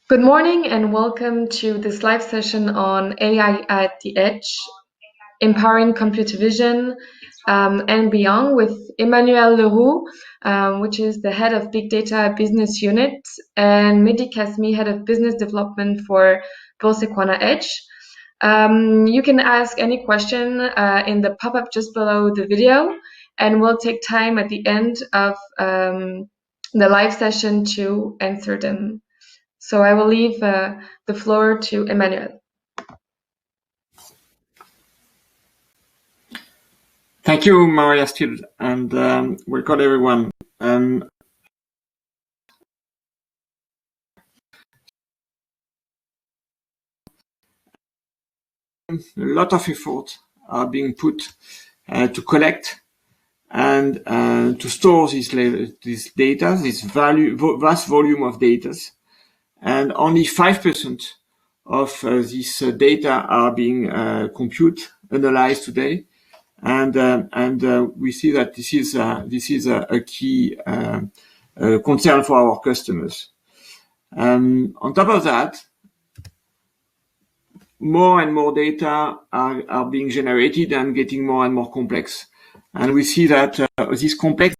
Good morning and welcome to this live session on AI at the Edge, empowering computer vision and beyond with Emmanuel le Roux, which is the head of Big Data Business Unit, and Mehdi Kasmi, head of business development for BullSequana Edge. You can ask any question in the pop-up just below the video, and we'll take time at the end of the live session to answer them. So I will leave the floor to Emmanuel. Thank you, Maria Steele, and welcome everyone. A lot of effort are being put to collect and to store this data, this vast volume of data, and only 5% of this data are being analyzed today, and we see that this is a key concern for our customers. On top of that, more and more data are being generated and getting more and more complex. And we see that this complex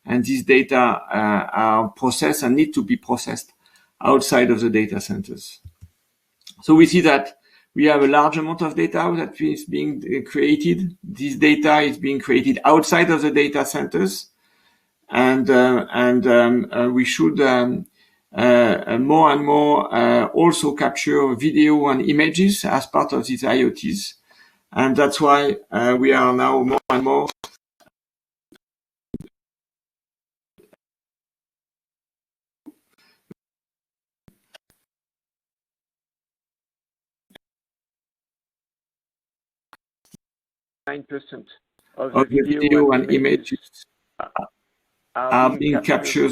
and these data are processed and need to be processed outside of the data centers. So we see that we have a large amount of data that is being created. This data is being created outside of the data centers, and we should more and more also capture video and images as part of these IoTs, and that's why we are now more and more of the video and images are being captured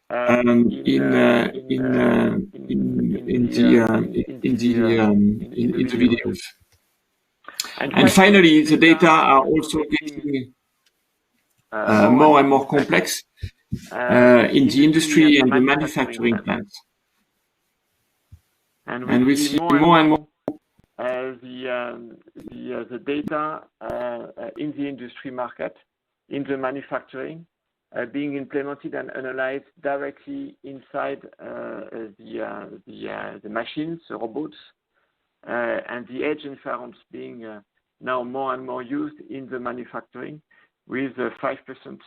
in the videos. And finally, the data are also getting more and more complex in the industry and the manufacturing plants. And we see more and more the data in the industry market, in the manufacturing, being implemented and analyzed directly inside the machines, the robots, and the edge inference being now more and more used in the manufacturing, with 5%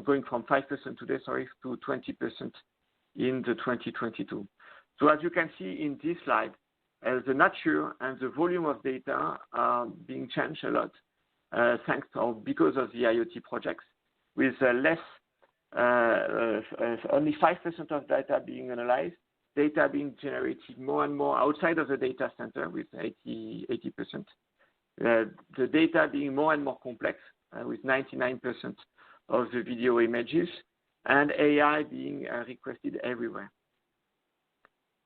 going from 5% today, to 20% in the 2022. So as you can see in this slide, the nature and the volume of data are being changed a lot, thanks to because of the IoT projects, with only 5% of data being analyzed, data being generated more and more outside of the data center with 80%. The data being more and more complex, with 99% of the video images, and AI being requested everywhere.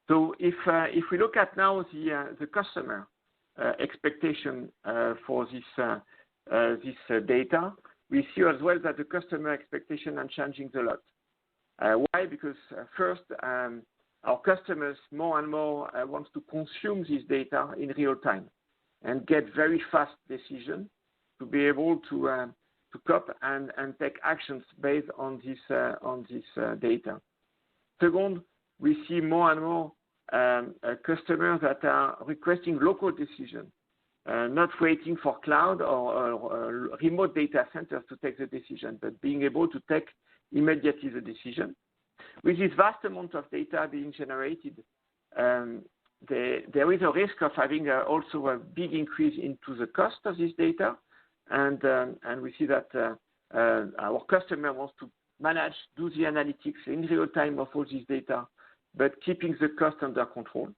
So if we look at now the customer expectation for this data, we see as well that the customer expectation are changing a lot. Why? Because first, our customers more and more want to consume this data in real time and get very fast decisions to be able to cope and take actions based on this data. Second, we see more and more customers that are requesting local decisions, not waiting for cloud or remote data centers to take the decision, but being able to take immediately the decision. With this vast amount of data being generated, there is a risk of having also a big increase into the cost of this data, and we see that our customer wants to manage, do the analytics in real time of all this data, but keeping the cost under control.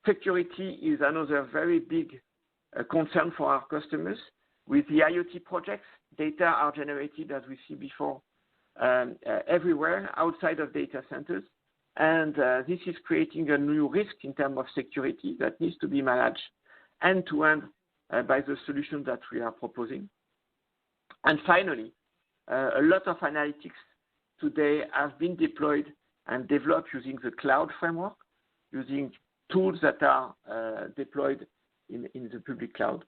Security is another very big concern for our customers. With the IoT projects, data are generated, as we see before, everywhere outside of data centers, And this is creating a new risk in terms of security that needs to be managed end-to-end by the solution that we are proposing. And finally, a lot of analytics today have been deployed and developed using the cloud framework, using tools that are deployed in the public cloud.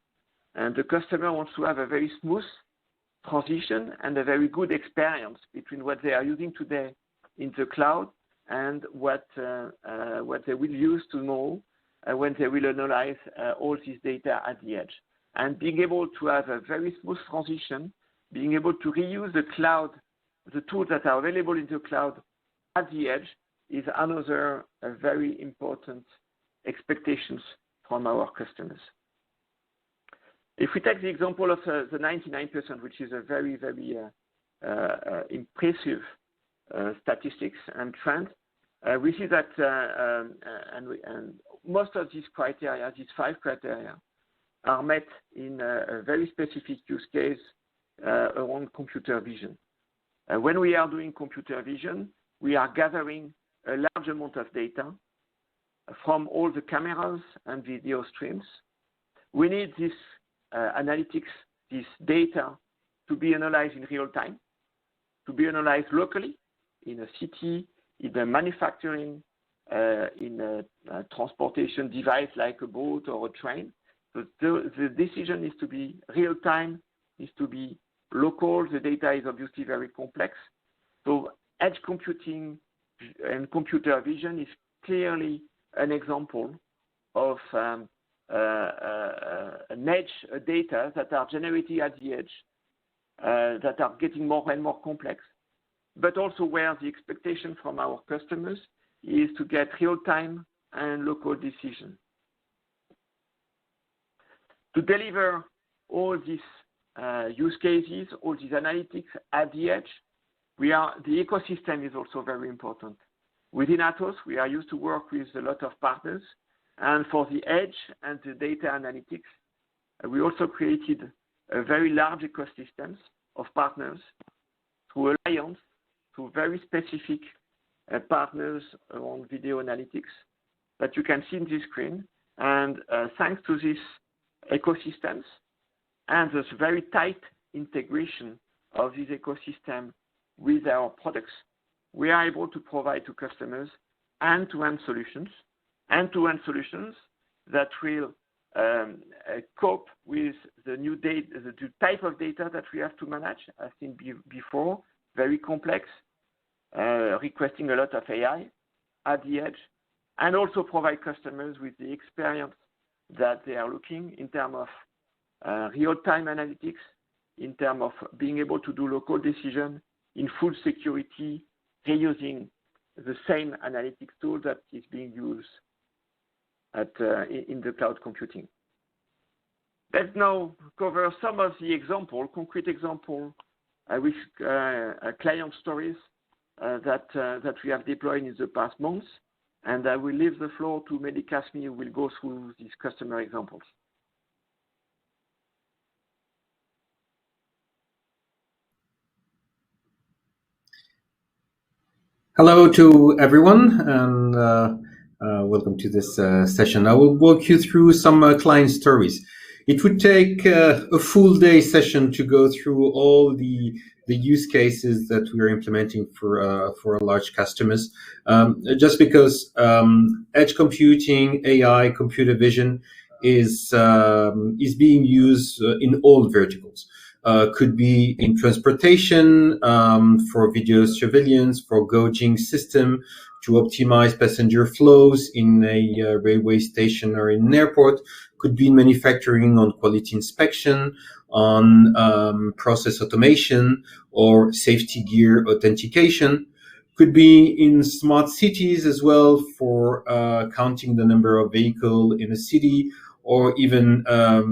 And the customer wants to have a very smooth transition and a very good experience between what they are using today in the cloud and what they will use tomorrow when they will analyze all this data at the edge. And being able to have a very smooth transition, being able to reuse the cloud, the tools that are available in the cloud at the edge is another very important expectations from our customers. If we take the example of the 99%, which is a very, very impressive statistics and trend, we see that and most of these criteria, these 5 criteria, are met in a very specific use case around computer vision. When we are doing computer vision, we are gathering a large amount of data from all the cameras and video streams. We need this analytics, this data, to be analyzed in real time, to be analyzed locally in a city, in a manufacturing, in a transportation device like a boat or a train. So the decision needs to be real time, needs to be local. The data is obviously very complex. So edge computing and computer vision is clearly an example of an edge data that are generated at the edge, that are getting more and more complex, but also where the expectation from our customers is to get real-time and local decision. To deliver all these use cases, all these analytics at the edge, the ecosystem is also very important. Within Atos, we are used to work with a lot of partners, and for the edge and the data analytics, we also created a very large ecosystem of partners through alliance, through very specific partners around video analytics that you can see in this screen. And thanks to these ecosystems and this very tight integration of this ecosystem with our products, we are able to provide to customers end-to-end solutions that will cope with the new data, the type of data that we have to manage, as seen before, very complex, requesting a lot of AI at the edge, and also provide customers with the experience that they are looking in terms of real-time analytics, in terms of being able to do local decision in full security, reusing the same analytics tool that is being used in the cloud computing. Let's now cover some of the concrete example with client stories that we have deployed in the past months. And I will leave the floor to Mehdi Kasmi, who will go through these customer examples. Hello to everyone, and welcome to this session. I will walk you through some client stories. It would take a full day session to go through all the use cases that we are implementing for large customers, just because edge computing, AI, computer vision is being used in all verticals. Could be in transportation, for video surveillance, for gauging system, to optimize passenger flows in a railway station or in an airport. Could be in manufacturing, on quality inspection, on process automation, or safety gear authentication. Could be in smart cities as well, for counting the number of vehicles in a city, or even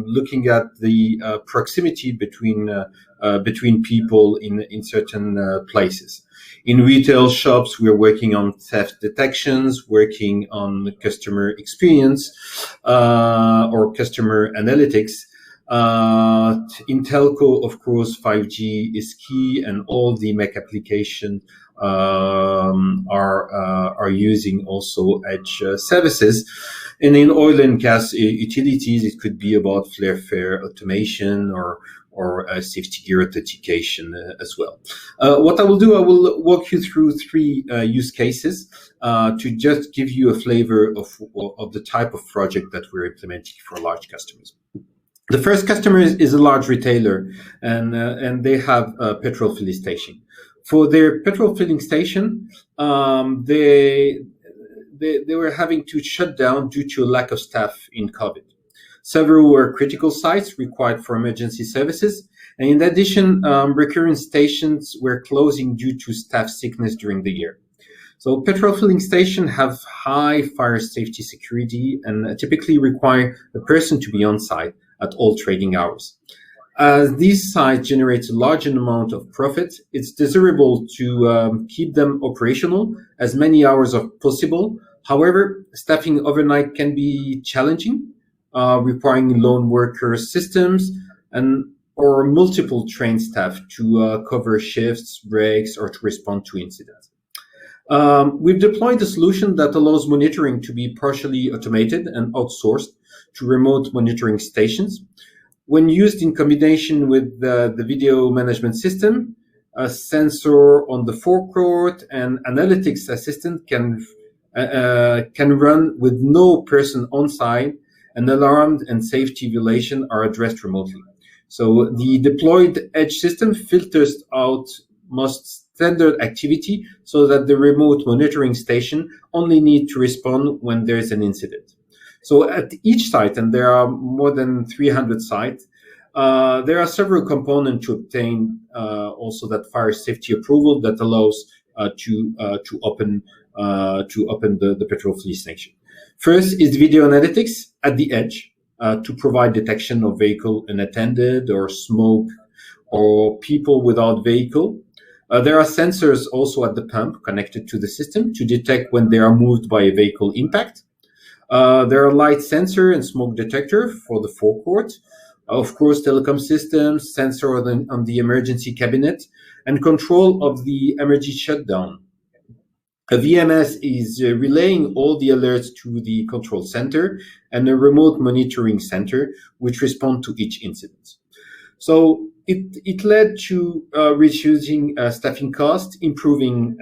looking at the proximity between people in certain places. In retail shops, we're working on theft detections, working on customer experience or customer analytics. In telco, of course, 5G is key, and all the MEC applications are using also edge services. And in oil and gas utilities, it could be about flare automation or safety gear authentication as well. What I will do, I will walk you through three use cases to just give you a flavor of the type of project that we're implementing for large customers. The first customer is a large retailer, and they have a petrol filling station. For their petrol filling station, they were having to shut down due to a lack of staff in COVID. Several were critical sites required for emergency services. And in addition, recurring stations were closing due to staff sickness during the year. So petrol filling stations have high fire safety security and typically require a person to be on site at all trading hours. As these sites generate a large amount of profit, it's desirable to keep them operational as many hours as possible. However, staffing overnight can be challenging, requiring lone worker systems or multiple trained staff to cover shifts, breaks, or to respond to incidents. We've deployed a solution that allows monitoring to be partially automated and outsourced to remote monitoring stations. When used in combination with the video management system, a sensor on the forecourt and analytics assistant can run with no person on site, and alarm and safety violation are addressed remotely. So the deployed edge system filters out most standard activity so that the remote monitoring station only need to respond when there is an incident. So at each site, and there are more than 300 sites, there are several components to obtain also that fire safety approval that allows to open the petrol filling station. First is video analytics at the edge to provide detection of vehicle unattended or smoke or people without vehicle. There are sensors also at the pump connected to the system to detect when they are moved by a vehicle impact. There are light sensor and smoke detector for the forecourt. Of course, telecom systems, sensor on the emergency cabinet, and control of the emergency shutdown. A VMS is relaying all the alerts to the control center and a remote monitoring center, which respond to each incident. So it led to reducing staffing costs, improving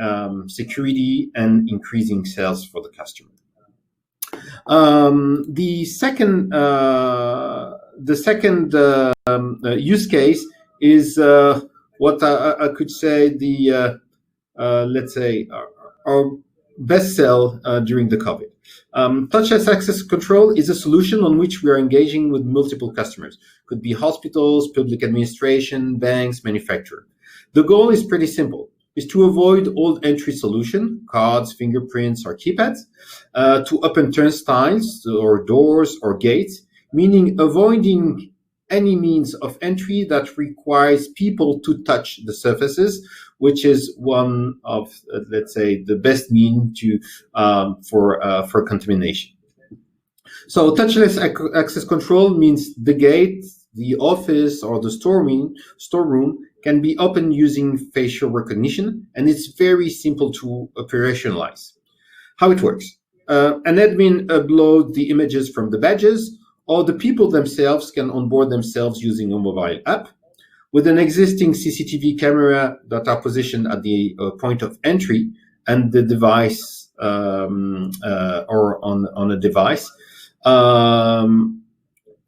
security, and increasing sales for the customer. The second use case is what I could say the let's say our best sell during the COVID. Touchless access control is a solution on which we are engaging with multiple customers. Could be hospitals, public administration, banks, manufacturer. The goal is pretty simple, is to avoid old entry solution, cards, fingerprints, or keypads, to open turnstiles or doors or gates, meaning avoiding any means of entry that requires people to touch the surfaces, which is one of, let's say, the best means to for contamination. So touchless access control means the gate, the office, or the storeroom can be opened using facial recognition, and it's very simple to operationalize. How it works? An admin uploads the images from the badges, or the people themselves can onboard themselves using a mobile app. With an existing CCTV camera that are positioned at the point of entry and the device or on a device,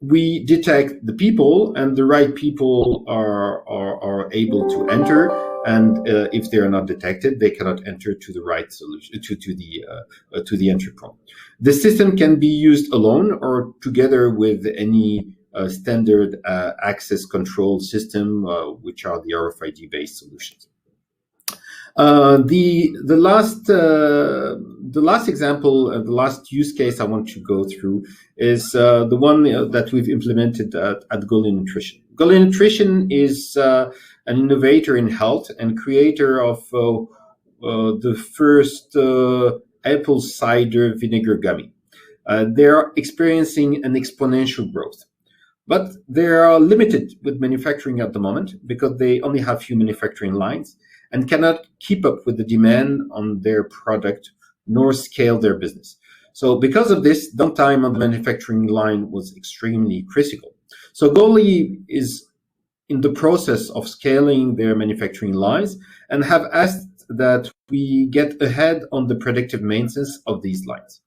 we detect the people, and the right people are able to enter. And if they are not detected, they cannot enter to the right solution to the entry point. The system can be used alone or together with any standard access control system, which are the RFID-based solutions. The last example, the last use case I want to go through is the one that we've implemented at Golden Nutrition. Golden Nutrition is an innovator in health and creator of the first apple cider vinegar gummy. They are experiencing an exponential growth. But they are limited with manufacturing at the moment because they only have few manufacturing lines, and cannot keep up with the demand on their product nor scale their business. So because of this, downtime on the manufacturing line was extremely critical. So Goldie is in the process of scaling their manufacturing lines and have asked that we get ahead on the predictive maintenance of these lines.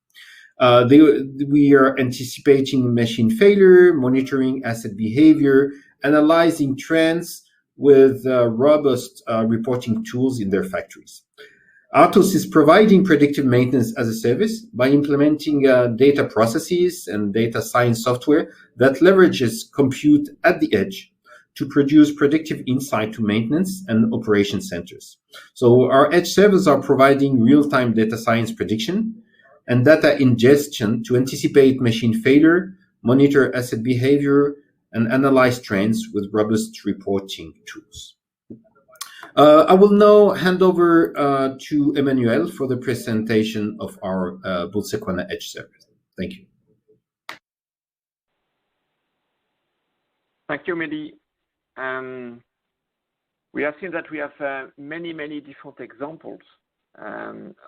We are anticipating machine failure, monitoring asset behavior, analyzing trends with robust reporting tools in their factories. Atos is providing predictive maintenance as a service by implementing data processes and data science software that leverages compute at the edge to produce predictive insight to maintenance and operation centers. So our edge servers are providing real-time data science prediction and data ingestion to anticipate machine failure, monitor asset behavior, and analyze trends with robust reporting tools. I will now hand over to Emmanuel for the presentation of our BullSequana Edge service. Thank you. Thank you, Mehdi. We have seen that we have many different examples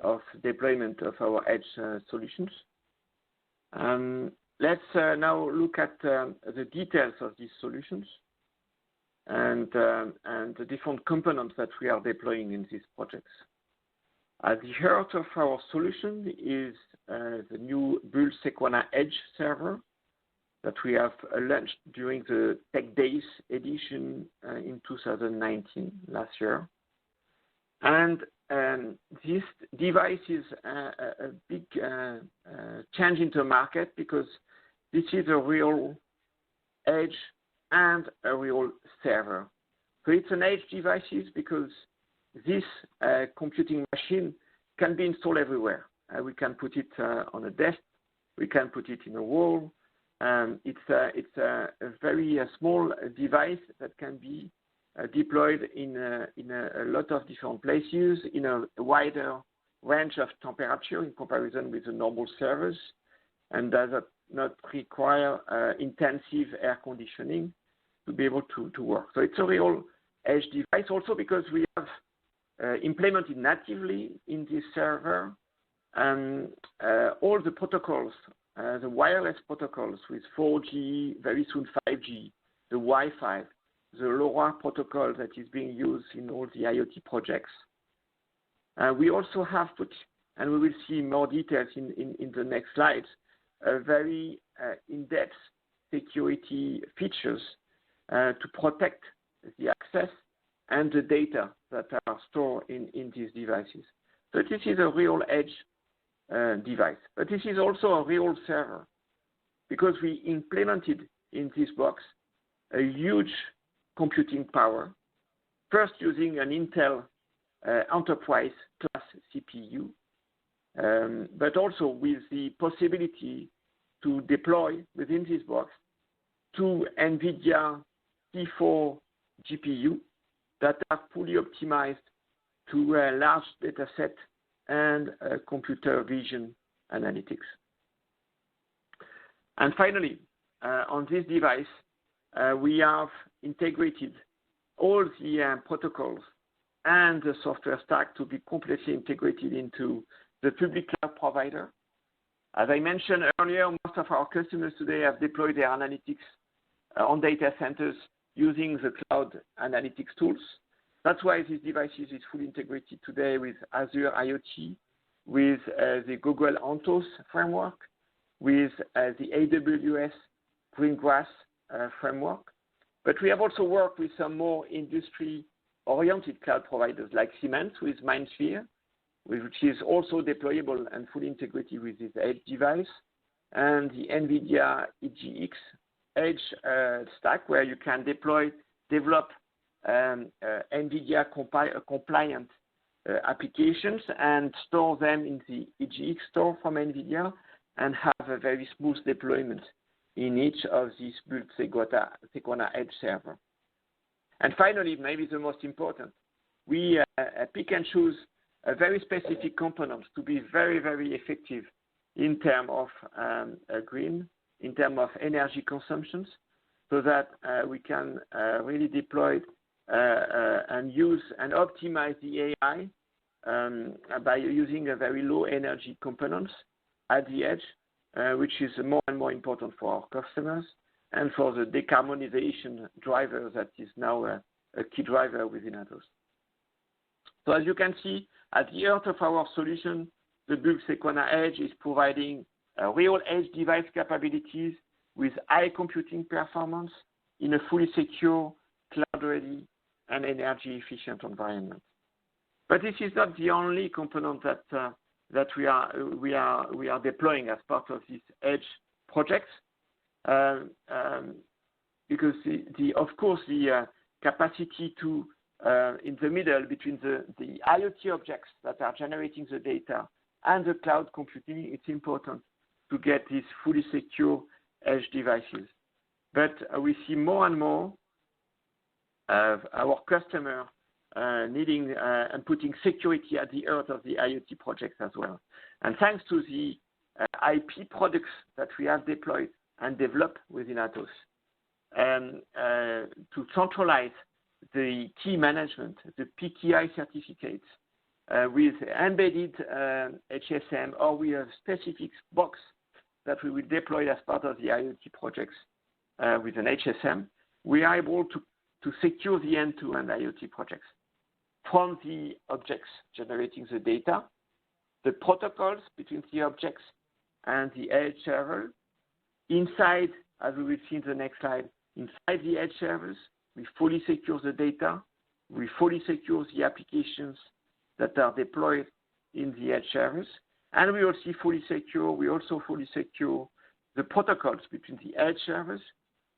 of deployment of our edge solutions. Let's now look at the details of these solutions and the different components that we are deploying in these projects. At the heart of our solution is the new BullSequana Edge server that we have launched during the Tech Days edition in 2019, last year. And this device is a big change into the market because this is a real edge and a real server. So it's an edge device because this computing machine can be installed everywhere. We can put it on a desk, we can put it in a wall. It's a very small device that can be deployed in a lot of different places in a wider range of temperature in comparison with the normal servers, and does not require intensive air conditioning to be able to work. So it's a real edge device also because we have implemented natively in this server all the protocols, the wireless protocols with 4G, very soon 5G, the Wi-Fi, the LoRa protocol that is being used in all the IoT projects. We also have put, and we will see more details in the next slides, very in-depth security features to protect the access and the data that are stored in these devices. So this is a real edge device, but this is also a real server because we implemented in this box a huge computing power, first using an Intel enterprise class CPU, but also with the possibility to deploy within this box two NVIDIA T4 GPU that are fully optimized to a large data set and computer vision analytics. And finally, on this device, we have integrated all the protocols and the software stack to be completely integrated into the public cloud provider. As I mentioned earlier, most of our customers today have deployed their analytics on data centers using the cloud analytics tools. That's why this device is fully integrated today with Azure IoT, with the Google Atos framework, with the AWS Greengrass framework. But we have also worked with some more industry-oriented cloud providers like Siemens with MindSphere, which is also deployable and fully integrated with this edge device, and the NVIDIA EGX Edge stack, where you can develop NVIDIA compliant applications and store them in the EGX store from NVIDIA and have a very smooth deployment in each of these BullSequana Edge server. And finally, maybe the most important, we pick and choose a very specific components to be very, very effective in terms of green, in terms of energy consumptions, so that we can really deploy and use and optimize the AI by using a very low energy components at the edge, which is more and more important for our customers and for the decarbonization driver that is now a key driver within Atos. So as you can see, at the heart of our solution, the BullSequana Edge is providing real edge device capabilities with high computing performance in a fully secure, cloud-ready, and energy-efficient environment. But this is not the only component that we are deploying as part of this edge project, because of course the capacity to in the middle between the IoT objects that are generating the data and the cloud computing, it's important to get these fully secure edge devices. But we see more and more of our customer needing and putting security at the heart of the IoT projects as well. And thanks to the IP products that we have deployed and developed within Atos, to centralize the key management, the PKI certificates, with embedded HSM, or we have specific box that we will deploy as part of the IoT projects with an HSM, we are able to secure the end-to-end IoT projects from the objects generating the data, the protocols between the objects and the edge server. Inside, as we will see in the next slide, inside the edge servers, we fully secure the data, we fully secure the applications that are deployed in the edge servers, and we also fully secure the protocols between the edge servers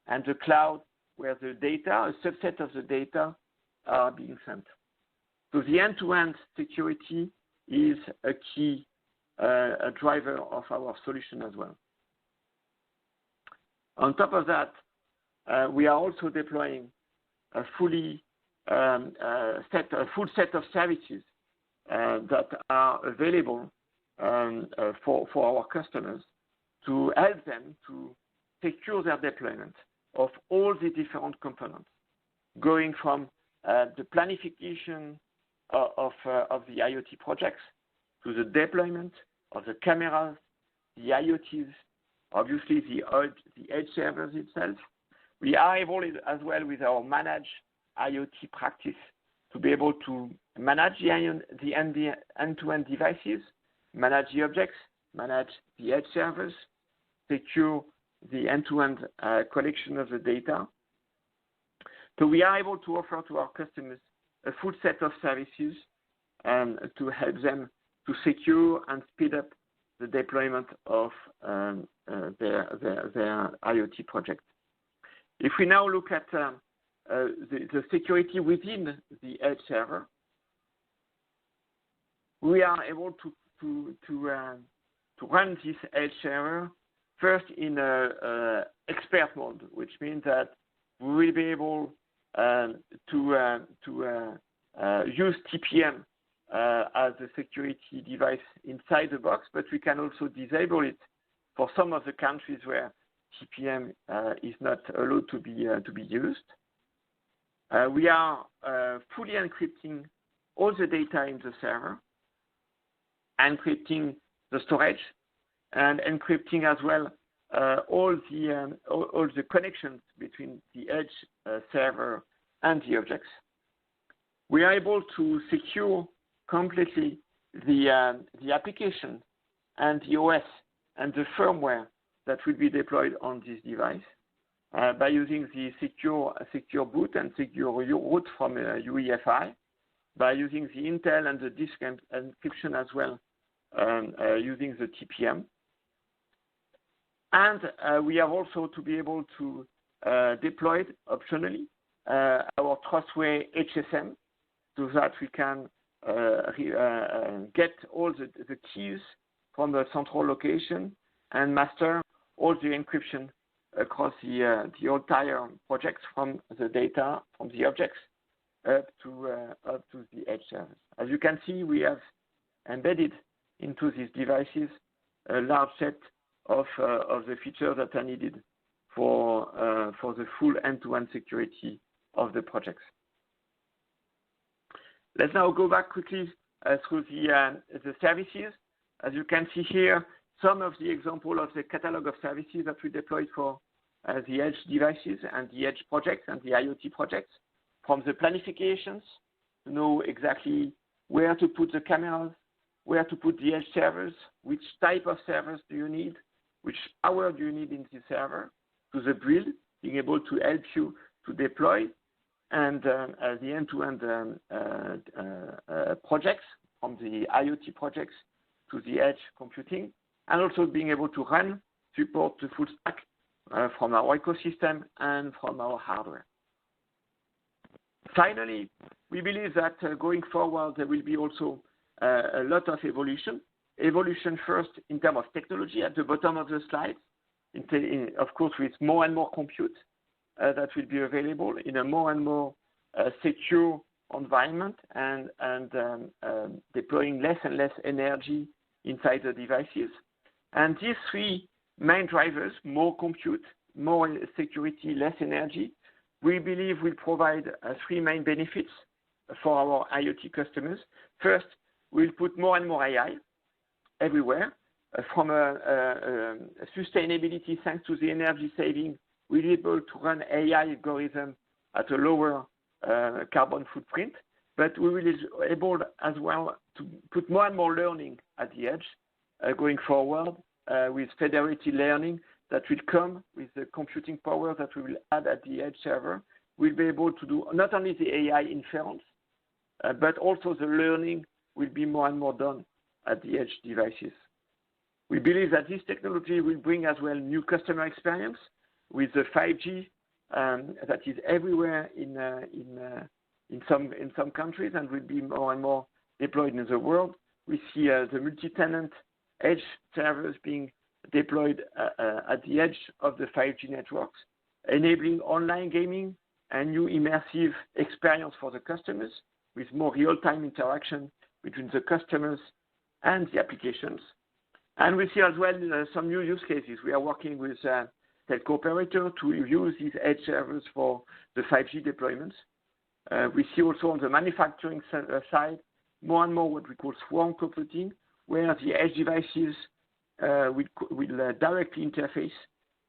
and the cloud, where the data, a subset of the data, are being sent. So the end-to-end security is a key driver of our solution as well. On top of that, we are also deploying a full set of services that are available for our customers to help them to secure their deployment of all the different components, going from the planification of the IoT projects to the deployment of the cameras, the IoTs, obviously the edge servers itself. We are able as well with our managed IoT practice to be able to manage the end-to-end devices, manage the objects, manage the edge servers, secure the end-to-end collection of the data. So we are able to offer to our customers a full set of services to help them to secure and speed up the deployment of their IoT project. If we now look at the security within the edge server, we are able to run this edge server first in expert mode, which means that we will be able to use TPM as a security device inside the box, but we can also disable it for some of the countries where TPM is not allowed to be used. We are fully encrypting all the data in the server, encrypting the storage, and encrypting as well all the connections between the edge server and the objects. We are able to secure completely the application and the OS and the firmware that will be deployed on this device by using the secure boot and secure root from UEFI, by using the Intel and the disk encryption as well, using the TPM. And we have also to be able to deploy optionally our Trustway HSM so that we can get all the keys from the central location and master all the encryption across the entire project, from the data, from the objects up to the edge servers. As you can see, we have embedded into these devices a large set of the features that are needed for the full end-to-end security of the projects. Let's now go back quickly through the services. As you can see here, some of the example of the catalog of services that we deployed for the edge devices and the edge projects and the IoT projects, from the planifications to know exactly where to put the cameras, where to put the edge servers, which type of servers do you need, which power do you need in the server, to the build, being able to help you to deploy, and the end-to-end projects, from the IoT projects to the edge computing, and also being able to run, support the full stack from our ecosystem and from our hardware. Finally, we believe that going forward, there will be also a lot of evolution. Evolution first in terms of technology at the bottom of the slide, of course, with more and more compute that will be available in a more and more secure environment and deploying less and less energy inside the devices. And these three main drivers, more compute, more security, less energy, we believe will provide three main benefits for our IoT customers. First, we'll put more and more AI everywhere. From a sustainability, thanks to the energy saving, we'll be able to run AI algorithm at a lower carbon footprint, but we will be able as well to put more and more learning at the edge going forward with federated learning that will come with the computing power that we will add at the edge server. We'll be able to do not only the AI inference, but also the learning will be more and more done at the edge devices. We believe that this technology will bring as well new customer experience with the 5G that is everywhere in some countries and will be more and more deployed in the world. We see the multi-tenant edge servers being deployed at the edge of the 5G networks, enabling online gaming and new immersive experience for the customers with more real-time interaction between the customers and the applications. And we see as well some new use cases. We are working with telco operator to use these edge servers for the 5G deployments. We see also on the manufacturing side more and more what we call swarm computing, where the edge devices will directly interface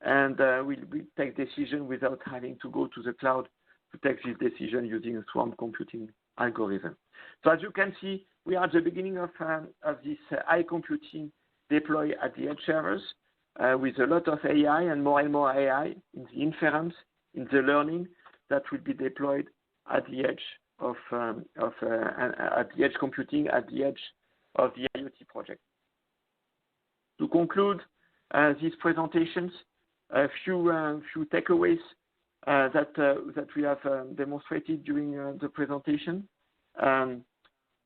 and will take decision without having to go to the cloud to take this decision using a swarm computing algorithm. So as you can see, we are at the beginning of this high computing deploy at the edge servers with a lot of AI and more AI in the inference, in the learning that will be deployed at the edge of at the edge computing, at the edge of the IoT project. To conclude these presentations, a few takeaways that we have demonstrated during the presentation.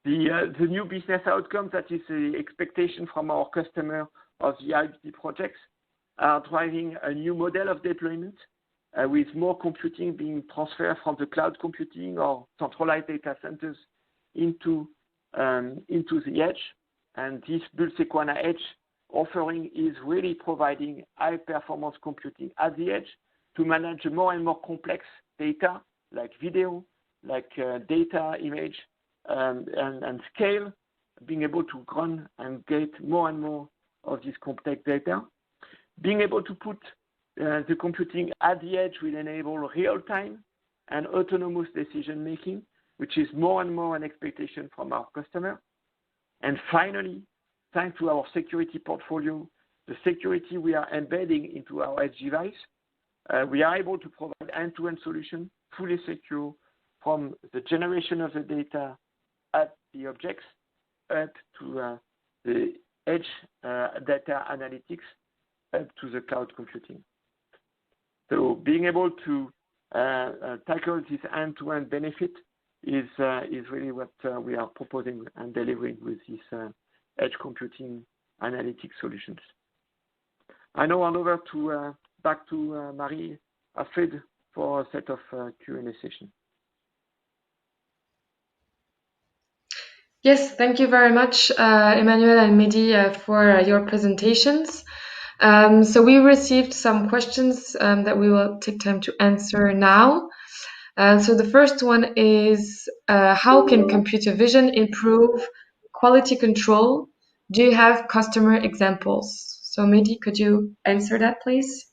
The new business outcome, that is the expectation from our customer of the IoT projects, are driving a new model of deployment with more computing being transferred from the cloud computing or centralized data centers into the edge. And this BullSequana Edge offering is really providing high performance computing at the edge to manage more and more complex data like video, like data image, and scale, being able to run and get more and more of this complex data. Being able to put the computing at the edge will enable real-time and autonomous decision making, which is more and more an expectation from our customer. And finally, thanks to our security portfolio, the security we are embedding into our edge device, we are able to provide end-to-end solution, fully secure, from the generation of the data at the objects up to the edge data analytics up to the cloud computing. So being able to tackle this end-to-end benefit is really what we are proposing and delivering with these edge computing analytics solutions. I now hand over back to Marie-Astrid for a set of Q&A session. Yes, thank you very much, Emmanuel and Mehdi, for your presentations. So we received some questions that we will take time to answer now. So the first one is how can computer vision improve quality control? Do you have customer examples? So Mehdi, could you answer that, please?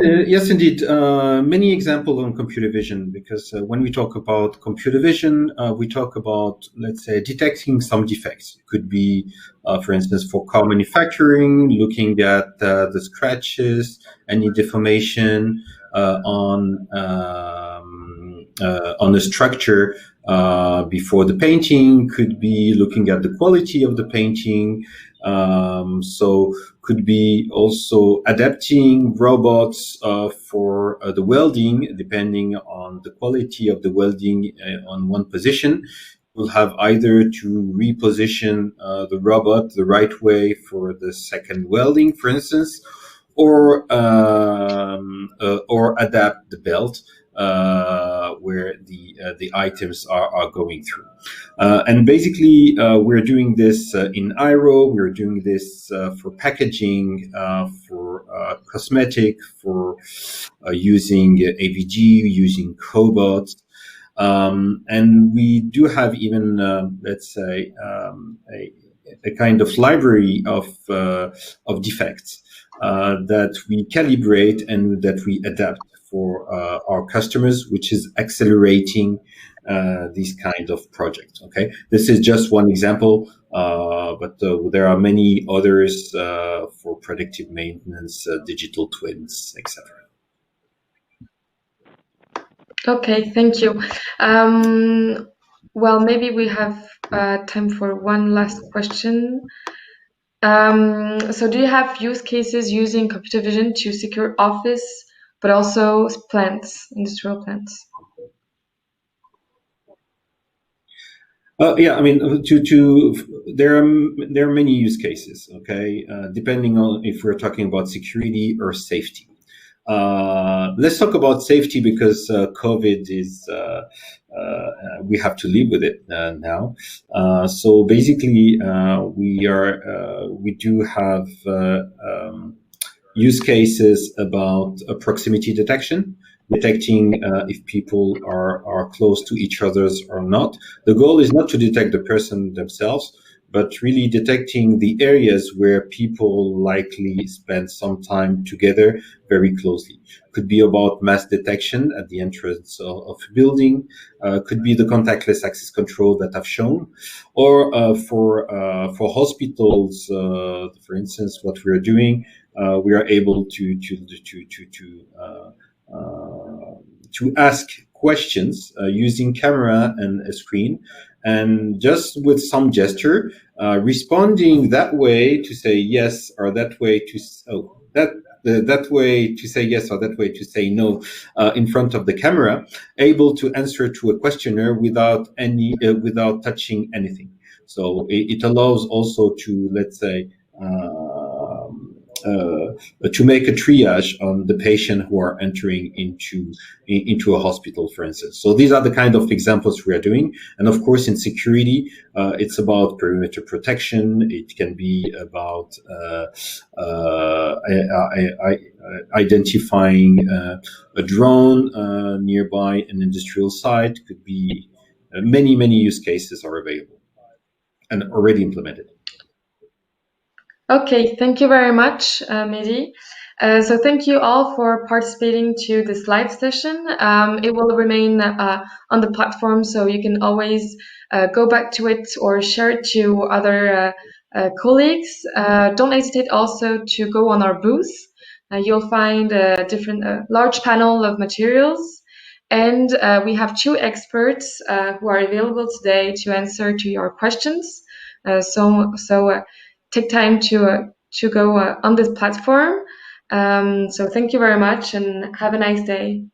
Yes, indeed. Many examples on computer vision, because when we talk about computer vision, we talk about, let's say, detecting some defects. It could be, for instance, for car manufacturing, looking at the scratches, any deformation on a structure before the painting. Could be looking at the quality of the painting. So could be also adapting robots for the welding, depending on the quality of the welding on one position. We'll have either to reposition the robot the right way for the second welding, for instance, or adapt the belt where the items are going through. And basically, we're doing this in IRO. We're doing this for packaging, for cosmetic, for using AVG, using cobots. And we do have even, let's say, a kind of library of defects that we calibrate and that we adapt for our customers, which is accelerating these kind of projects. Okay, this is just one example, but there are many others for predictive maintenance, digital twins, etc. Okay, thank you. Well, maybe we have time for one last question. So do you have use cases using computer vision to secure office, but also plants, industrial plants? Yeah, I mean, there are many use cases. Okay, depending on if we're talking about security or safety. Let's talk about safety because COVID is we have to live with it now. So basically, we do have use cases about proximity detection, detecting if people are close to each other's or not. The goal is not to detect the person themselves, but really detecting the areas where people likely spend some time together very closely. Could be about mass detection at the entrance of a building, could be the contactless access control that I've shown, or for hospitals, for instance, what we are doing, we are able to ask questions using camera and a screen, and just with some gesture, responding that way to say yes or that way to that way to say yes or that way to say no in front of the camera, able to answer to a questionnaire without touching anything. So it allows also to, let's say, to make a triage on the patient who are entering into a hospital, for instance. So these are the kind of examples we are doing. And of course, in security, it's about perimeter protection. It can be about identifying a drone nearby an industrial site. Could be many use cases are available and already implemented. Okay, thank you very much, Mehdi. So thank you all for participating to this live session. It will remain on the platform, so you can always go back to it or share it to other colleagues. Don't hesitate also to go on our booth. You'll find a different large panel of materials. And we have two experts who are available today to answer to your questions. Take time to go on this platform. So thank you very much and have a nice day.